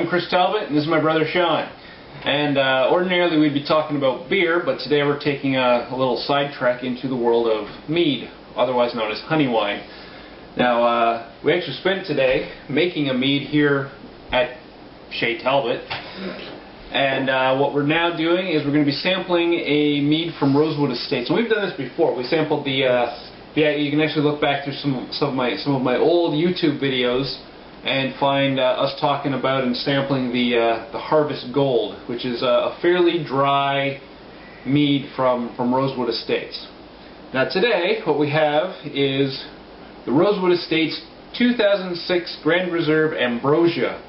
I'm Chris Talbot, and this is my brother Sean. And ordinarily we'd be talking about beer, but today we're taking a little sidetrack into the world of mead, otherwise known as honey wine. Now, we actually spent today making a mead here at Chez Talbot. And what we're now doing is we're going to be sampling a mead from Rosewood Estates. And we've done this before. We sampled the, you can actually look back through some of my old YouTube videos and find us talking about and sampling the Harvest Gold, which is a fairly dry mead from Rosewood Estates. Now today, what we have is the Rosewood Estates 2006 Grand Reserve Ambrosia.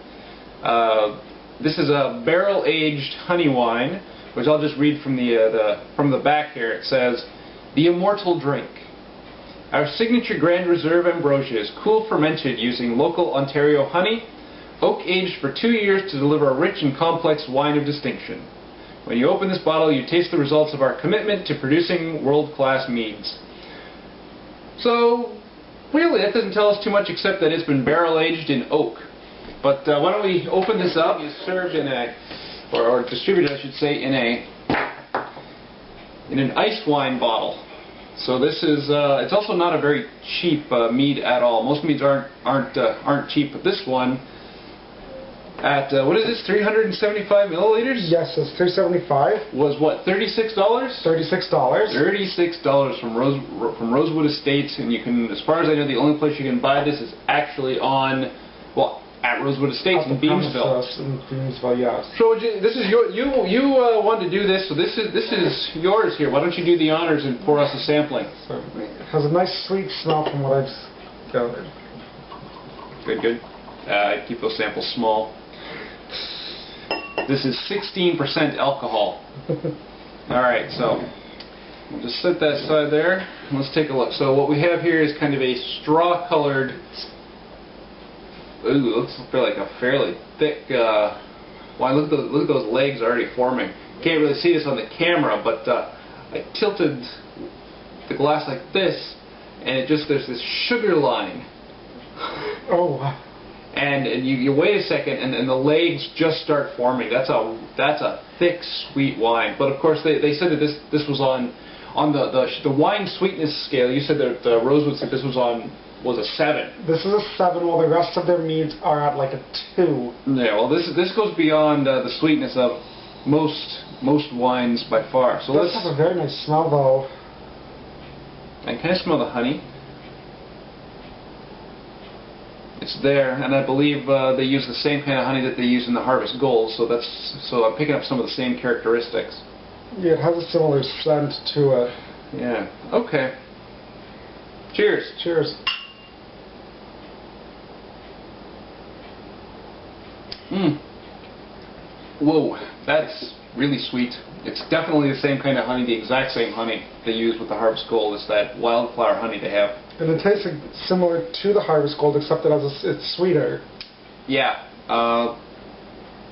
This is a barrel-aged honey wine, which I'll just read from the back here. It says, "The immortal drink. Our signature Grand Reserve Ambrosia is cool fermented using local Ontario honey, oak aged for 2 years to deliver a rich and complex wine of distinction. When you open this bottle, you taste the results of our commitment to producing world-class meads." So, really, that doesn't tell us too much except that it's been barrel-aged in oak. But why don't we open this up? It's served in a, or distributed, I should say, in an ice wine bottle. So this is, it's also not a very cheap mead at all. Most meads aren't cheap, but this one, at what is this, 375 milliliters? Yes, it's 375. Was what, $36? $36. $36 from Rosewood Estates, and you can, as far as I know, the only place you can buy this is actually on, well, at Rosewood Estates in Beamsville. In Beamsville, yes. So this is you wanted to do this, so this is yours here. Why don't you do the honors and pour us a sampling? Certainly. It has a nice sweet smell from what I've gathered. Good. Keep those samples small. This is 16% alcohol. All right, so we'll just set that aside there. Let's take a look. So what we have here is kind of a straw-colored. Ooh, it looks like a fairly thick wine. Look at those legs already forming. Can't really see this on the camera, but I tilted the glass like this, and there's this sugar line. Oh. And you wait a second, and the legs just start forming. That's a thick, sweet wine. But of course, they said that this was on the wine sweetness scale. You said that Rosewood said this was a 7. This is a 7, while the rest of their meads are at like a 2. Yeah, well, this goes beyond the sweetness of most wines by far. So let's have a very nice smell, though. I can smell the honey. It's there, and I believe they use the same kind of honey that they use in the Harvest Gold. So I'm picking up some of the same characteristics. Yeah, it has a similar scent to it. Yeah. Okay. Cheers. Cheers. Whoa, that's really sweet. It's definitely the same kind of honey, the exact same honey they use with the Harvest Gold. It's that wildflower honey they have. And it tastes similar to the Harvest Gold, except that it's sweeter. Yeah.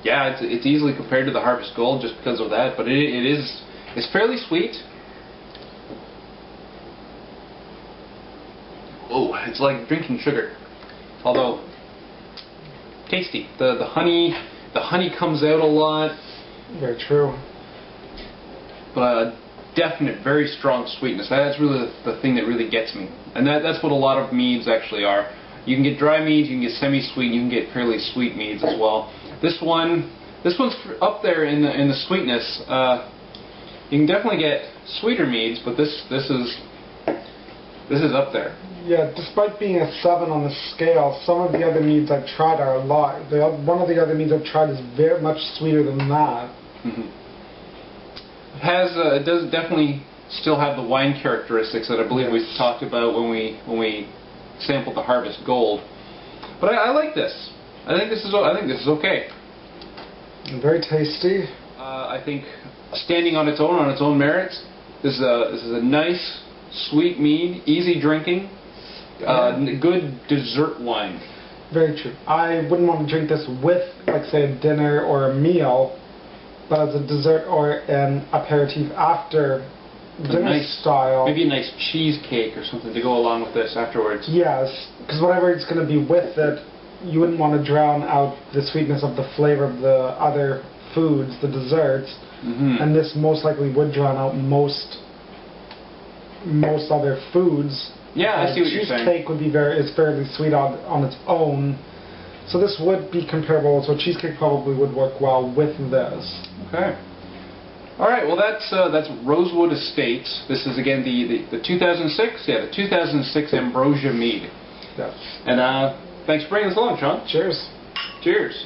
Yeah, it's easily compared to the Harvest Gold just because of that, but it's fairly sweet. Oh, it's like drinking sugar. Although tasty. The honey comes out a lot. Very true. But a definite, very strong sweetness. That's really the thing that really gets me. And that's what a lot of meads actually are. You can get dry meads, you can get semi-sweet, you can get fairly sweet meads as well. This one's up there in the sweetness. You can definitely get sweeter meads, but this is up there. Yeah, despite being a 7 on the scale, some of the other meads I've tried are a lot. One of the other meads I've tried is very much sweeter than that. Mm-hmm. It does definitely still have the wine characteristics that I believe we talked about when we sampled the Harvest Gold. But I like this. I think this is okay. Very tasty. I think standing on its own merits, this is a nice, sweet mead, easy drinking. Good dessert wine. Very true. I wouldn't want to drink this with, like, say, a dinner or a meal, but as a dessert or an aperitif after dinner style. Maybe a nice cheesecake or something to go along with this afterwards. Yes, because whatever it's going to be with it you wouldn't want to drown out the sweetness of the flavor of the other foods, the desserts, and this most likely would drown out most other foods. Yeah, I see what you're saying. Cheesecake would be fairly sweet on its own, so this would be comparable. So cheesecake probably would work well with this. Okay. All right. Well, that's Rosewood Estates. This is again the 2006. Yeah, the 2006 Ambrosia mead. Yes. And thanks for bringing this along, Sean. Cheers. Cheers.